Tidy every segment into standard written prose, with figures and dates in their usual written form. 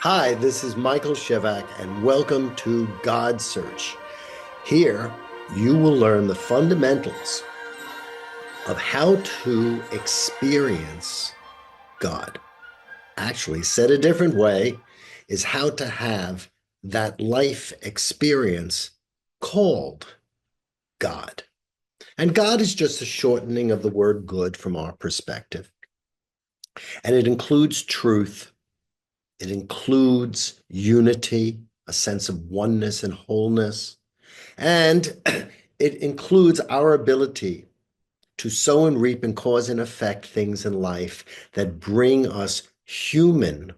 Hi, this is Michael Shevack, and welcome to GODSEARCH. Here, you will learn the fundamentals of how to experience God. Actually, said a different way, is how to have that life experience called God. And God is just a shortening of the word good from our perspective. And it includes truth. It includes unity, a sense of oneness and wholeness. And it includes our ability to sow and reap and cause and affect things in life that bring us human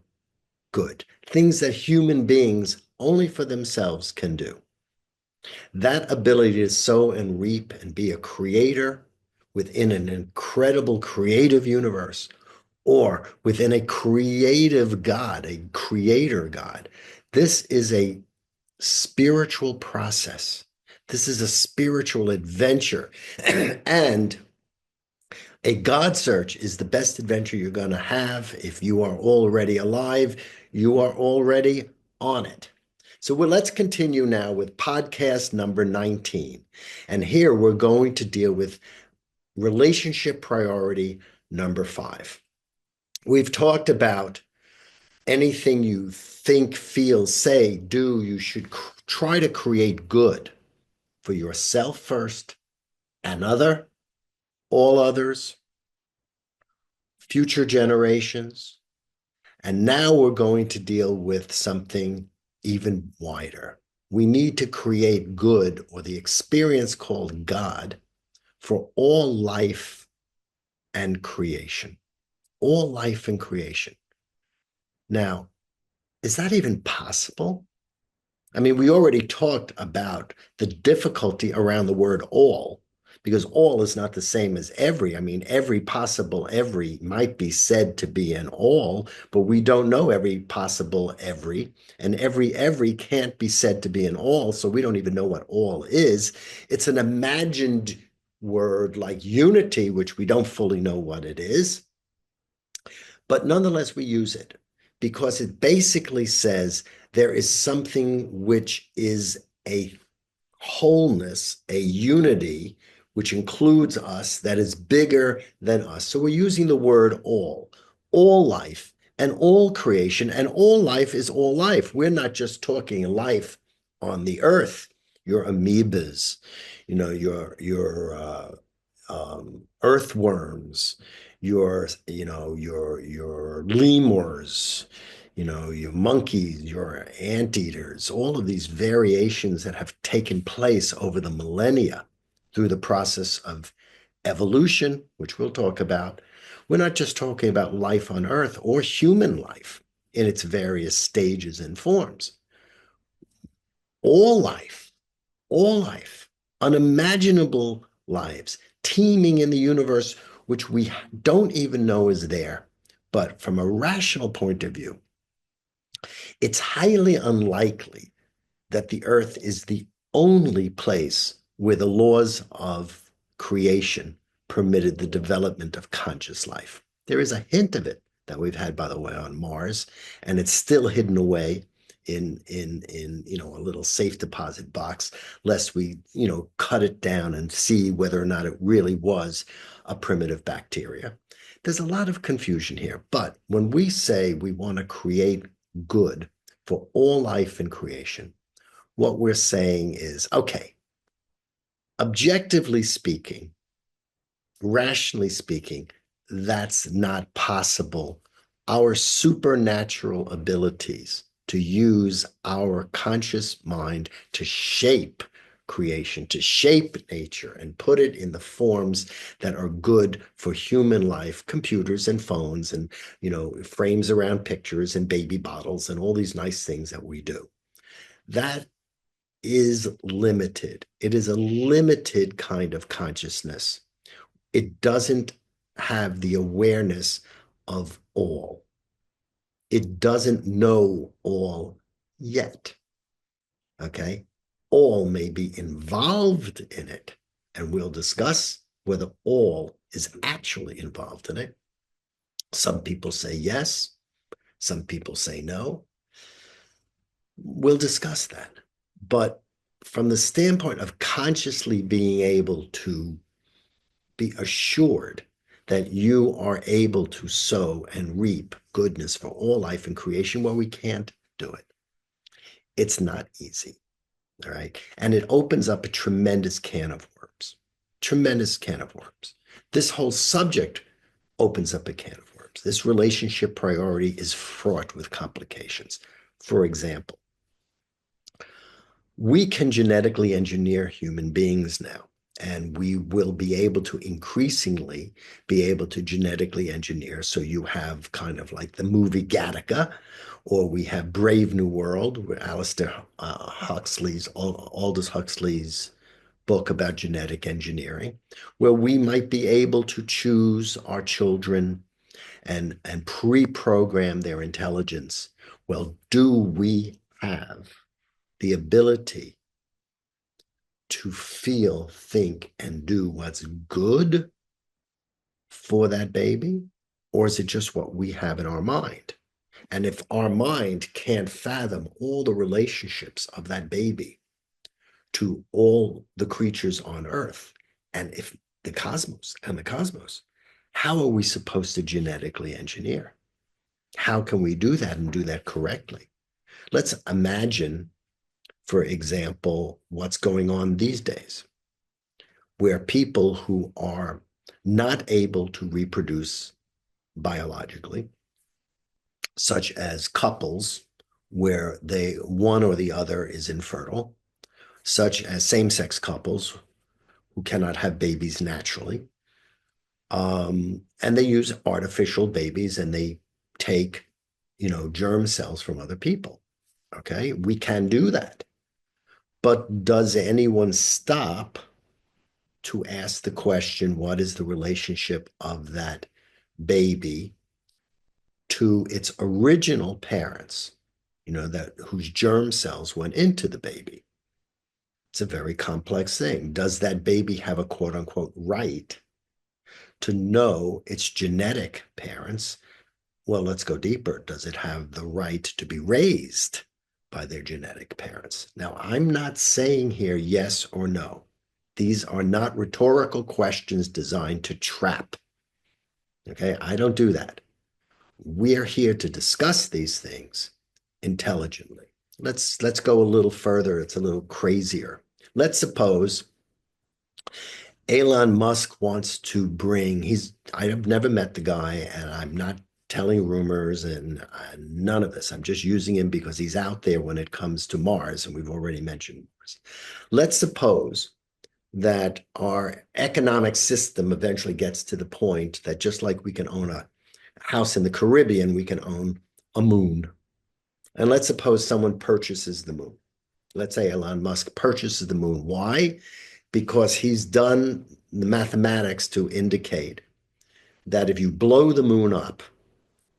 good, things that human beings only for themselves can do. That ability to sow and reap and be a creator within an incredible creative universe or within a creative God, a creator God. This is a spiritual process. This is a spiritual adventure. And a God search is the best adventure you're going to have. If you are already alive, you are already on it. So let's continue now with podcast number 19. And here we're going to deal with relationship priority number 5. We've talked about anything you think, feel, say, do, you should try to create good for yourself first, another, all others, future generations. And now we're going to deal with something even wider. We need to create good, or the experience called God, for all life and creation. All life and creation. Now, is that even possible? I mean, we already talked about the difficulty around the word all, because all is not the same as every. I mean, every possible every might be said to be an all, but we don't know every possible every, and every can't be said to be an all, so we don't even know what all is. It's an imagined word like unity, which we don't fully know what it is, but nonetheless, we use it because it basically says there is something which is a wholeness, a unity, which includes us, that is bigger than us. So we're using the word all life and all creation, and all life is all life. We're not just talking life on the earth, your amoebas, your earthworms, your lemurs, your monkeys, your anteaters, all of these variations that have taken place over the millennia through the process of evolution, which we'll talk about. We're not just talking about life on Earth or human life in its various stages and forms. All life, all life, unimaginable lives teeming in the universe, which we don't even know is there. But from a rational point of view, it's highly unlikely that the earth is the only place where the laws of creation permitted the development of conscious life. There is a hint of it that we've had, by the way, on Mars, and it's still hidden away in a little safe deposit box, lest we cut it down and see whether or not it really was a primitive bacteria. There's a lot of confusion here, but when we say we want to create good for all life and creation, what we're saying is, okay, objectively speaking, rationally speaking, that's not possible. Our supernatural abilities to use our conscious mind to shape creation, to shape nature and put it in the forms that are good for human life, computers and phones and, frames around pictures and baby bottles and all these nice things that we do. That is limited. It is a limited kind of consciousness. It doesn't have the awareness of all. It doesn't know all yet. Okay? All may be involved in it, and we'll discuss whether all is actually involved in it. Some people say yes, some people say no. We'll discuss that. But from the standpoint of consciously being able to be assured that you are able to sow and reap goodness for all life and creation, well, we can't do it. It's not easy. All right. And it opens up a tremendous can of worms. Tremendous can of worms. This whole subject opens up a can of worms. This relationship priority is fraught with complications. For example, we can genetically engineer human beings now, and we will be able to increasingly be able to genetically engineer. So you have kind of like the movie Gattaca, or we have Brave New World, where Aldous Huxley's book about genetic engineering, where we might be able to choose our children and pre-program their intelligence. Well, do we have the ability to feel, think, and do what's good for that baby? Or is it just what we have in our mind? And if our mind can't fathom all the relationships of that baby to all the creatures on Earth, and if the cosmos, how are we supposed to genetically engineer? How can we do that and do that correctly? Let's imagine, for example, what's going on these days, where people who are not able to reproduce biologically, such as couples where one or the other is infertile, such as same-sex couples who cannot have babies naturally, and they use artificial babies and they take, germ cells from other people. Okay, we can do that. But does anyone stop to ask the question, what is the relationship of that baby to its original parents, that whose germ cells went into the baby? It's a very complex thing. Does that baby have a quote unquote right to know its genetic parents? Well, let's go deeper. Does it have the right to be raised by their genetic parents? Now, I'm not saying here yes or no. These are not rhetorical questions designed to trap. Okay, I don't do that. We're here to discuss these things intelligently. Let's go a little further. It's a little crazier. Let's suppose Elon Musk wants to I've never met the guy, and I'm not telling rumors and none of this. I'm just using him because he's out there when it comes to Mars, and we've already mentioned Mars. Let's suppose that our economic system eventually gets to the point that just like we can own a house in the Caribbean, we can own a moon. And let's suppose someone purchases the moon. Let's say Elon Musk purchases the moon. Why? Because he's done the mathematics to indicate that if you blow the moon up,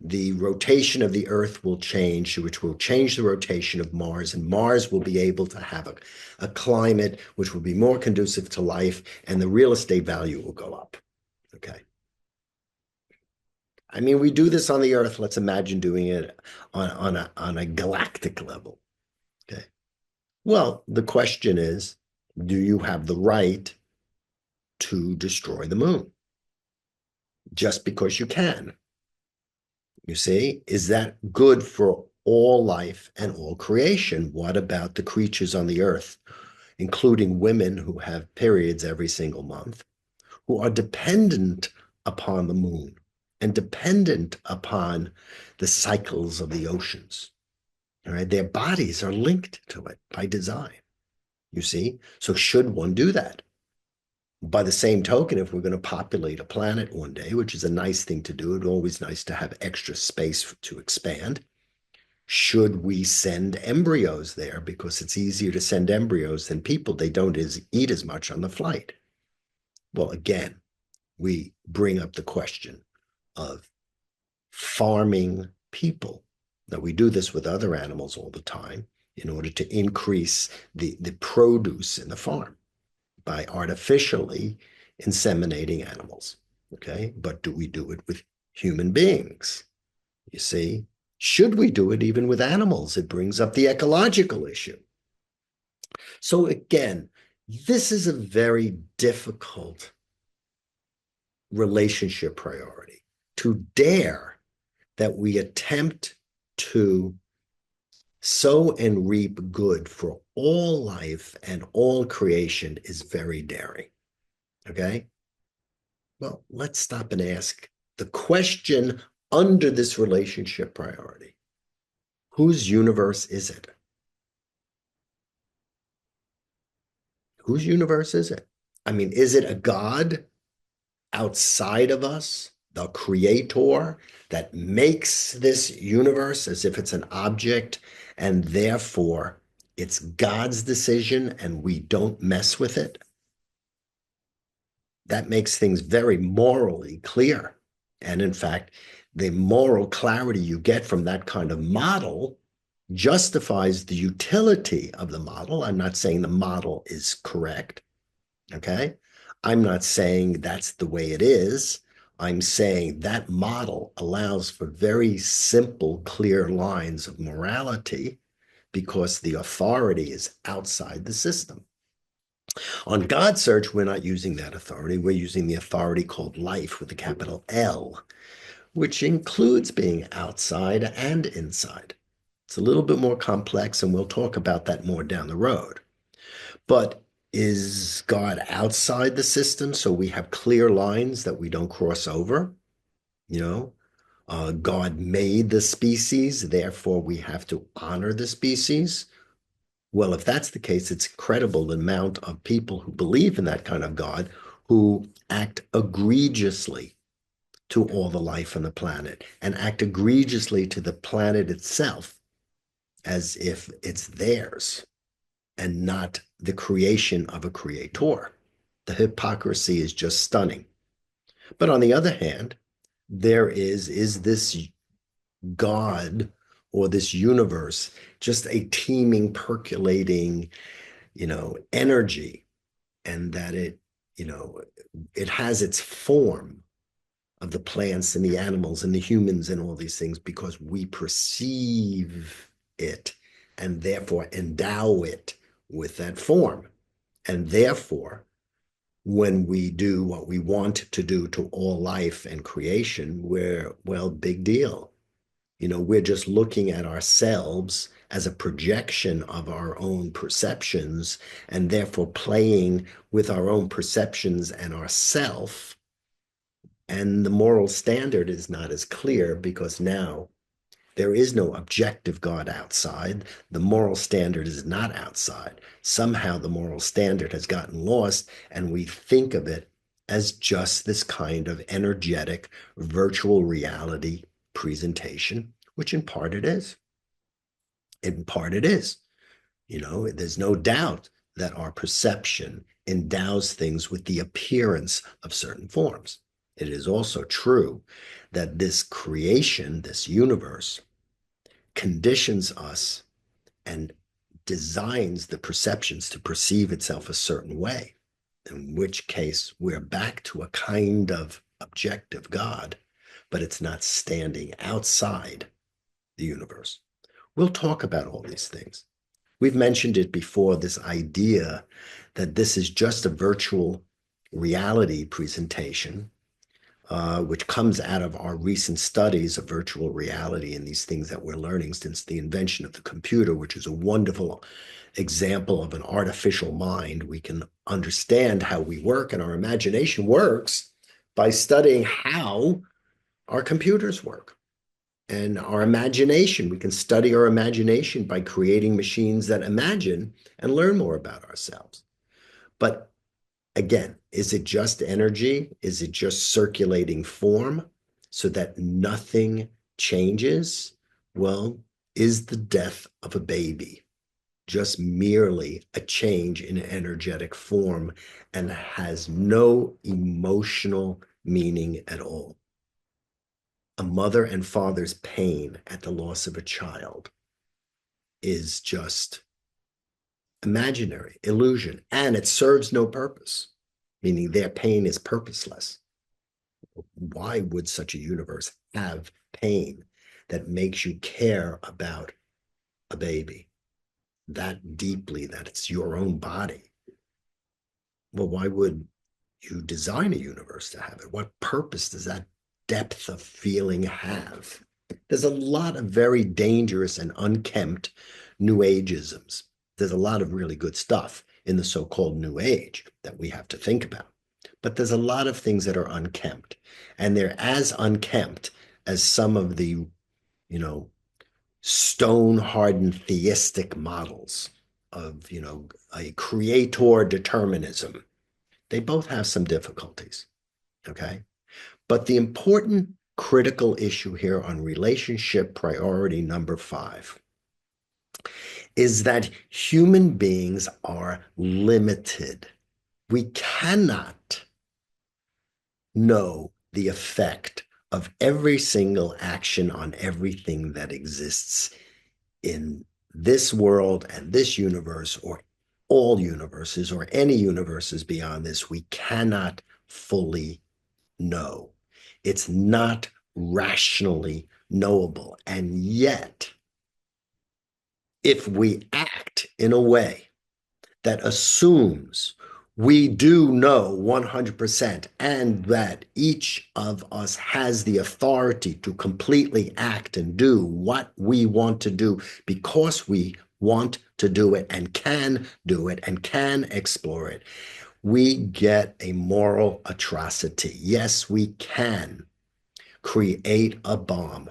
the rotation of the Earth will change, which will change the rotation of Mars, and Mars will be able to have a climate which will be more conducive to life, and the real estate value will go up. Okay. I mean, we do this on the Earth. Let's imagine doing it on a galactic level. Okay. Well, the question is, do you have the right to destroy the moon just because you can? You see, is that good for all life and all creation? What about the creatures on the earth, including women who have periods every single month, who are dependent upon the moon and dependent upon the cycles of the oceans? All right, their bodies are linked to it by design. You see, so should one do that? By the same token, if we're going to populate a planet one day, which is a nice thing to do, it's always nice to have extra space to expand. Should we send embryos there? Because it's easier to send embryos than people. They don't eat as much on the flight. Well, again, we bring up the question of farming people. Now, we do this with other animals all the time in order to increase the produce in the farm by artificially inseminating animals. Okay. But do we do it with human beings? You see, Should we do it even with animals? It brings up the ecological issue. So again, this is a very difficult relationship priority, to dare that we attempt to sow and reap good for all life and all creation is very daring. Okay? Well, let's stop and ask the question under this relationship priority. Whose universe is it? Whose universe is it? I mean, is it a God outside of us, the creator that makes this universe as if it's an object, and therefore it's God's decision and we don't mess with it? That makes things very morally clear. And in fact, the moral clarity you get from that kind of model justifies the utility of the model. I'm not saying the model is correct. Okay. I'm not saying that's the way it is. I'm saying that model allows for very simple, clear lines of morality because the authority is outside the system. On GODSEARCH, we're not using that authority. We're using the authority called life with a capital L, which includes being outside and inside. It's a little bit more complex, and we'll talk about that more down the road. But is God outside the system so we have clear lines that we don't cross over? You know, God made the species, therefore we have to honor the species. Well, if that's the case, it's incredible the amount of people who believe in that kind of God who act egregiously to all the life on the planet and act egregiously to the planet itself as if it's theirs and not the creation of a creator. The hypocrisy is just stunning. But on the other hand, there is this God or this universe just a teeming, percolating, energy, and that it has its form of the plants and the animals and the humans and all these things because we perceive it and therefore endow it with that form. And therefore, when we do what we want to do to all life and creation, well, big deal. We're just looking at ourselves as a projection of our own perceptions and therefore playing with our own perceptions and ourself. And the moral standard is not as clear because now there is no objective God outside. The moral standard is not outside. Somehow the moral standard has gotten lost, and we think of it as just this kind of energetic virtual reality presentation, which in part it is. In part it is. There's no doubt that our perception endows things with the appearance of certain forms. It is also true that this creation, this universe, conditions us and designs the perceptions to perceive itself a certain way, in which case we're back to a kind of objective God, but it's not standing outside the universe. We'll talk about all these things. We've mentioned it before, this idea that this is just a virtual reality presentation, which comes out of our recent studies of virtual reality and these things that we're learning since the invention of the computer, which is a wonderful example of an artificial mind. We can understand how we work and our imagination works by studying how our computers work. And our imagination, we can study our imagination by creating machines that imagine and learn more about ourselves. But again, is it just energy? Is it just circulating form so that nothing changes? Well, is the death of a baby just merely a change in energetic form and has no emotional meaning at all? A mother and father's pain at the loss of a child is just imaginary, illusion, and it serves no purpose, meaning their pain is purposeless. Why would such a universe have pain that makes you care about a baby that deeply, that it's your own body, well, why would you design a universe to have it? What purpose does that depth of feeling have? There's a lot of very dangerous and unkempt New Ageisms. There's a lot of really good stuff in the so-called New Age that we have to think about. But there's a lot of things that are unkempt, and they're as unkempt as some of the, stone-hardened theistic models of, a creator determinism. They both have some difficulties, okay? But the important critical issue here on relationship priority number 5 is that human beings are limited. We cannot know the effect of every single action on everything that exists in this world and this universe, or all universes, or any universes beyond this. We cannot fully know. It's not rationally knowable. And yet, if we act in a way that assumes we do know 100% and that each of us has the authority to completely act and do what we want to do because we want to do it and can do it and can explore it, we get a moral atrocity. Yes, we can create a bomb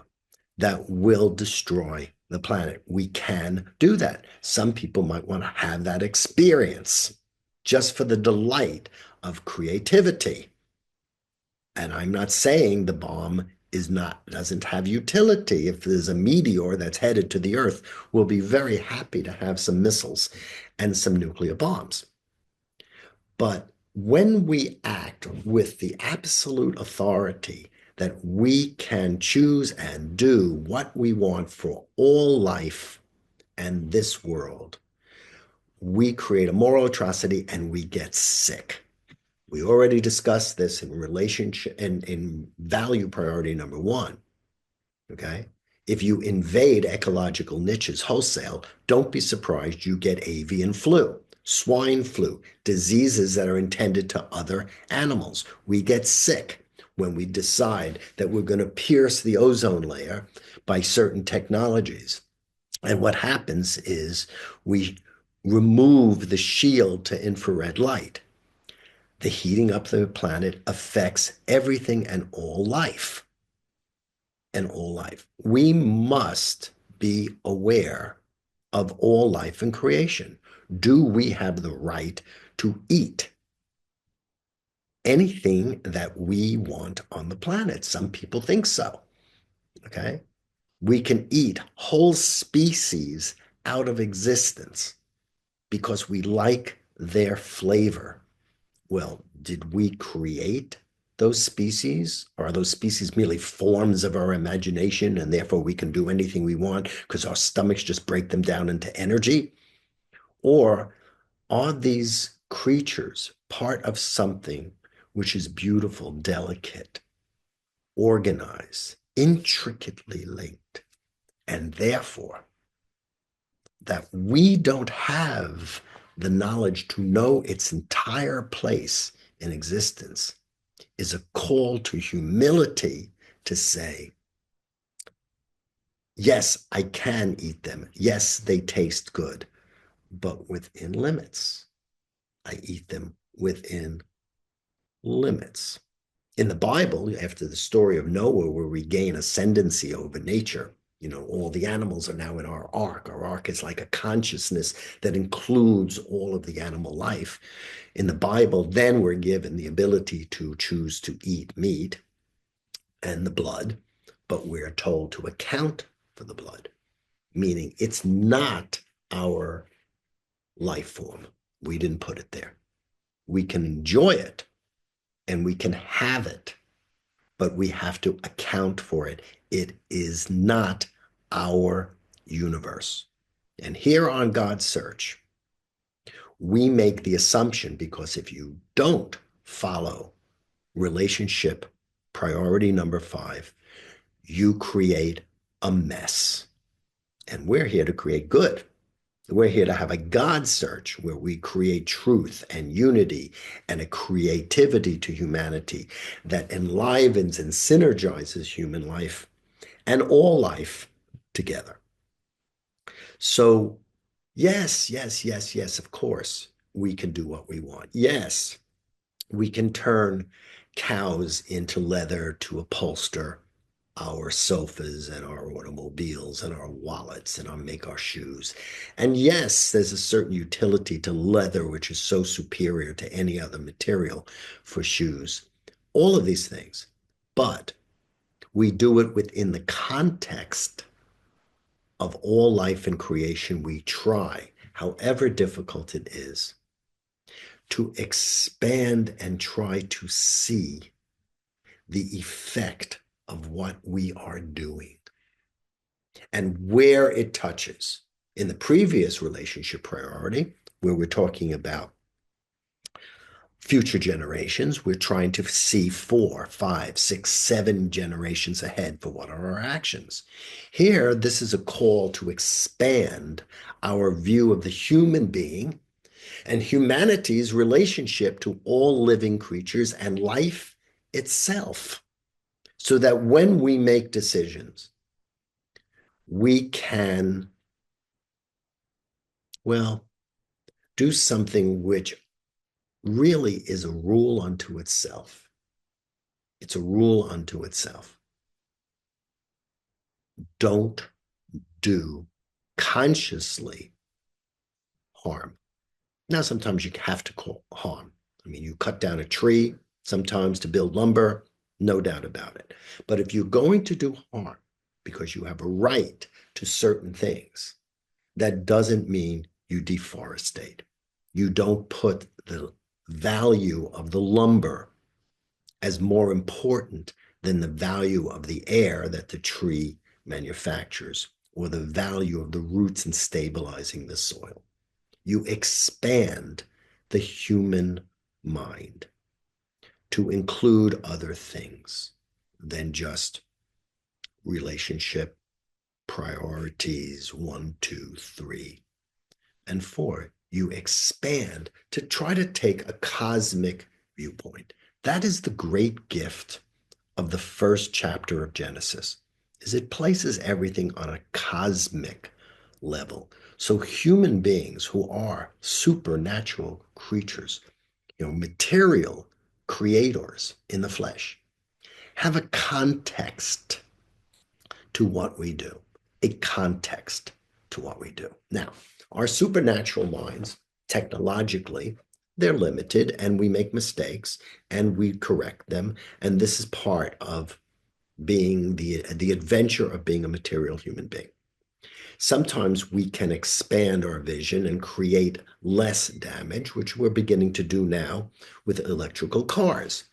that will destroy the planet. We can do that. Some people might want to have that experience just for the delight of creativity. And I'm not saying the bomb doesn't have utility. If there's a meteor that's headed to the Earth, we'll be very happy to have some missiles and some nuclear bombs. But when we act with the absolute authority that we can choose and do what we want for all life and this world, we create a moral atrocity and we get sick. We already discussed this in relationship and in value priority number 1. Okay. If you invade ecological niches wholesale, don't be surprised you get avian flu, swine flu, diseases that are intended to other animals. We get sick when we decide that we're going to pierce the ozone layer by certain technologies. And what happens is we remove the shield to infrared light. The heating up the planet affects everything and all life. We must be aware of all life and creation. Do we have the right to eat anything that we want on the planet? Some people think so. Okay. We can eat whole species out of existence because we like their flavor. Well, did we create those species? Or are those species merely forms of our imagination and therefore we can do anything we want because our stomachs just break them down into energy? Or are these creatures part of something which is beautiful, delicate, organized, intricately linked, and therefore that we don't have the knowledge to know its entire place in existence is a call to humility to say, yes, I can eat them. Yes, they taste good, but within limits. I eat them within limits. In the Bible, after the story of Noah, where we gain ascendancy over nature, all the animals are now in our ark. Our ark is like a consciousness that includes all of the animal life. In the Bible, then we're given the ability to choose to eat meat and the blood, but we're told to account for the blood, meaning it's not our life form. We didn't put it there. We can enjoy it and we can have it, but we have to account for it. It is not our universe. And here on God's Search, we make the assumption, because if you don't follow relationship priority number 5, you create a mess. And we're here to create good. We're here to have a God search where we create truth and unity and a creativity to humanity that enlivens and synergizes human life and all life together. So, yes, yes, yes, yes, of course, we can do what we want. Yes, we can turn cows into leather to upholster our sofas and our automobiles and our wallets and make our shoes. And yes, there's a certain utility to leather, which is so superior to any other material for shoes. All of these things. But we do it within the context of all life and creation. We try, however difficult it is, to expand and try to see the effect of what we are doing and where it touches. In the previous relationship priority, where we're talking about future generations, we're trying to see 4, 5, 6, 7 generations ahead for what are our actions. Here, this is a call to expand our view of the human being and humanity's relationship to all living creatures and life itself, so that when we make decisions, we can, well, do something which really is a rule unto itself. It's a rule unto itself. Don't do consciously harm. Now, sometimes you have to call harm. I mean, you cut down a tree sometimes to build lumber, no doubt about it. But if you're going to do harm because you have a right to certain things, that doesn't mean you deforestate. You don't put the value of the lumber as more important than the value of the air that the tree manufactures or the value of the roots in stabilizing the soil. You expand the human mind to include other things than just relationship priorities 1, 2, 3, and 4. You expand to try to take a cosmic viewpoint. That is the great gift of the first chapter of Genesis, is it places everything on a cosmic level. So human beings who are supernatural creatures, material creators in the flesh, have a context to what we do, a context to what we do. Now, our supernatural minds, technologically, they're limited and we make mistakes and we correct them. And this is part of being the adventure of being a material human being. Sometimes we can expand our vision and create less damage, which we're beginning to do now with electrical cars.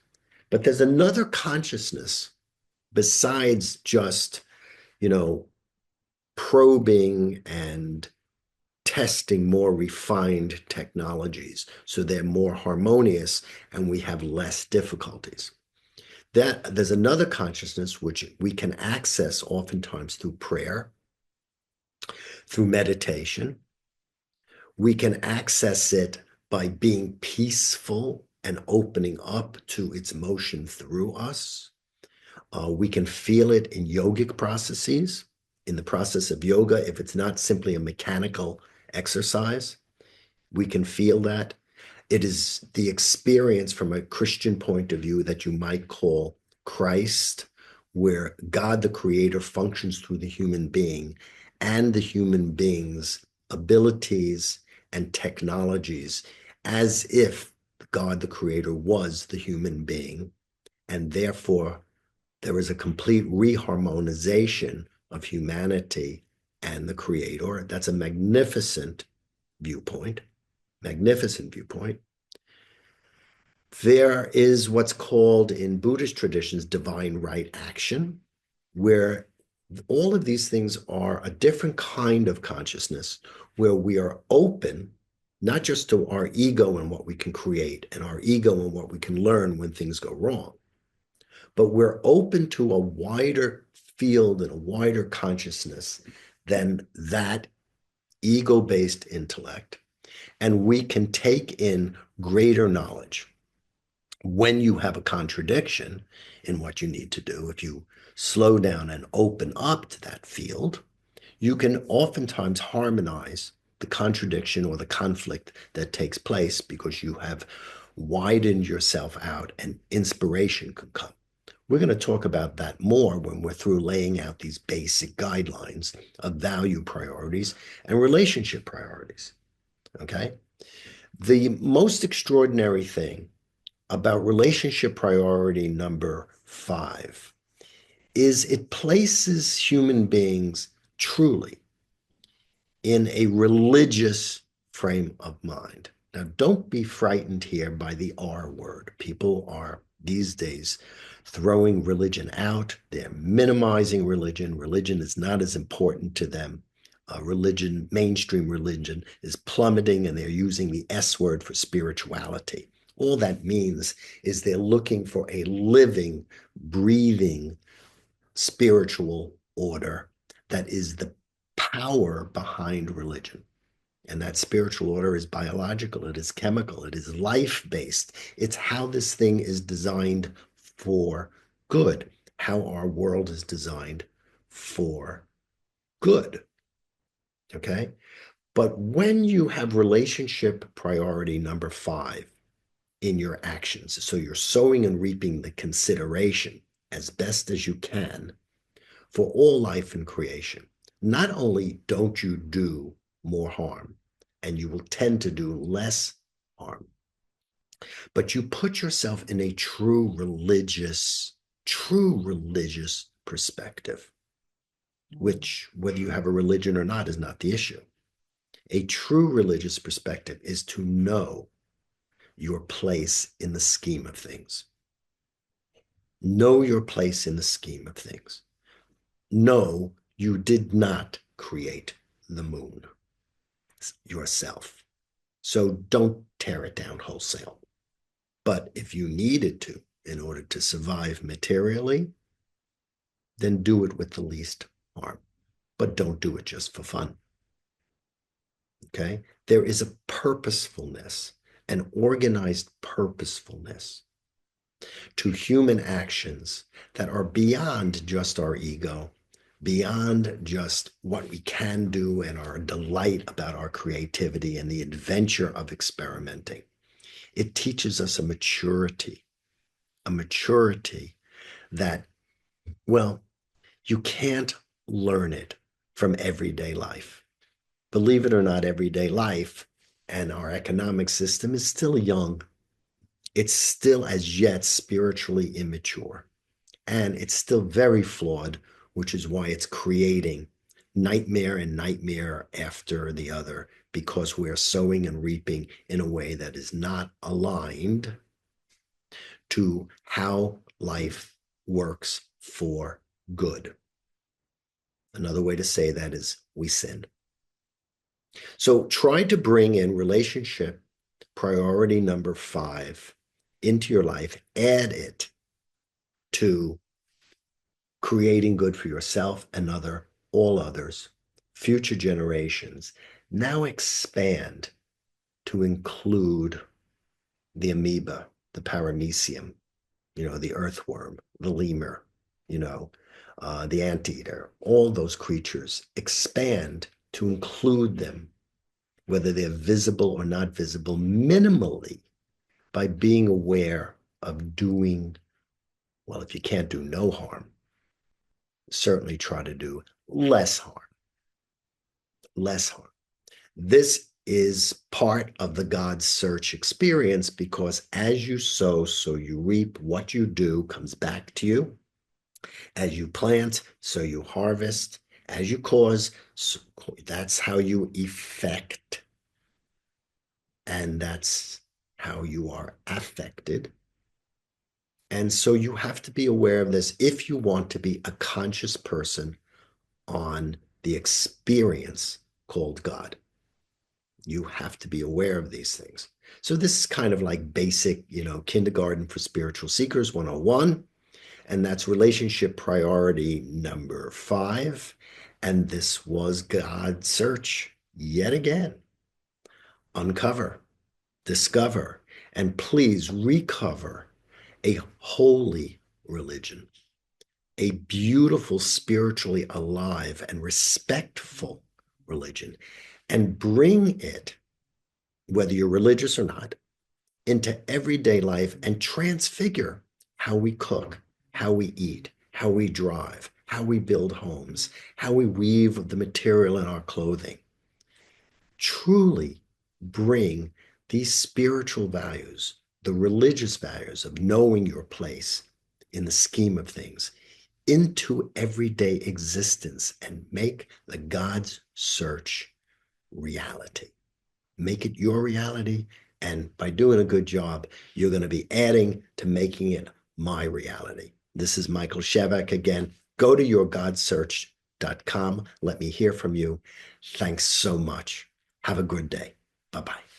But there's another consciousness besides just, probing and testing more refined technologies so they're more harmonious and we have less difficulties. That there's another consciousness which we can access oftentimes through prayer, through meditation. We can access it by being peaceful and opening up to its motion through us. We can feel it in yogic processes. In the process of yoga, if it's not simply a mechanical exercise, we can feel that. It is the experience from a Christian point of view that you might call Christ, where God the Creator functions through the human being and the human being's abilities and technologies as if God the Creator was the human being, and therefore there is a complete reharmonization of humanity and the Creator. That's a magnificent viewpoint. Magnificent viewpoint. There is what's called in Buddhist traditions divine right action, where all of these things are a different kind of consciousness, where we are open not just to our ego and what we can create and our ego and what we can learn when things go wrong, but we're open to a wider field and a wider consciousness than that ego-based intellect, and we can take in greater knowledge. When you have a contradiction in what you need to do, if you slow down and open up to that field, you can oftentimes harmonize the contradiction or the conflict that takes place because you have widened yourself out and inspiration can come. We're going to talk about that more when we're through laying out these basic guidelines of value priorities and relationship priorities. Okay? The most extraordinary thing about relationship priority number 5 is it places human beings truly in a religious frame of mind. Now, don't be frightened here by the R word. People are these days throwing religion out. They're minimizing religion. Religion is not as important to them. Religion, mainstream religion, is plummeting, and they're using the S word for spirituality. All that means is they're looking for a living, breathing, spiritual order that is the power behind religion. And that spiritual order is biological, it is chemical, it is life-based. It's how this thing is designed for good, how our world is designed for good. Okay? But when you have relationship priority number 5 in your actions, so you're sowing and reaping the consideration as best as you can for all life and creation, not only don't you do more harm, and you will tend to do less harm, but you put yourself in a true religious perspective, which, whether you have a religion or not, is not the issue. A true religious perspective is to know your place in the scheme of things. Know your place in the scheme of things. Know you did not create the moon yourself. So don't tear it down wholesale. But if you needed to in order to survive materially, then do it with the least harm. But don't do it just for fun. Okay? There is a purposefulness, an organized purposefulness to human actions that are beyond just our ego, beyond just what we can do and our delight about our creativity and the adventure of experimenting. It teaches us a maturity that, well, you can't learn it from everyday life. Believe it or not, everyday life and our economic system is still young. It's still as yet spiritually immature. And it's still very flawed, which is why it's creating nightmare and nightmare after the other, because we're sowing and reaping in a way that is not aligned to how life works for good. Another way to say that is we sin. So try to bring in relationship priority number 5 into your life, add it to creating good for yourself and all others, future generations. Now expand to include the amoeba, the paramecium, the earthworm, the lemur, the anteater, all those creatures. Expand to include them, whether they're visible or not visible, minimally, by being aware of doing, well, if you can't do no harm, certainly try to do less harm. Less harm. This is part of the God search experience, because as you sow, so you reap. What you do comes back to you. As you plant, so you harvest. As you cause, so that's how you effect. And that's how you are affected. And so you have to be aware of this if you want to be a conscious person on the experience called God. You have to be aware of these things. So this is kind of like basic, kindergarten for spiritual seekers 101. And that's relationship priority number 5. And this was God Search yet again. Uncover, discover, and please recover a holy religion, a beautiful, spiritually alive and respectful religion, and bring it, whether you're religious or not, into everyday life and transfigure how we cook, how we eat, how we drive, how we build homes, how we weave the material in our clothing. Truly bring these spiritual values, the religious values of knowing your place in the scheme of things, into everyday existence and make the God's search reality. Make it your reality. And by doing a good job, you're going to be adding to making it my reality. This is Michael Shevack again. Go to yourgodsearch.com. Let me hear from you. Thanks so much. Have a good day. Bye-bye.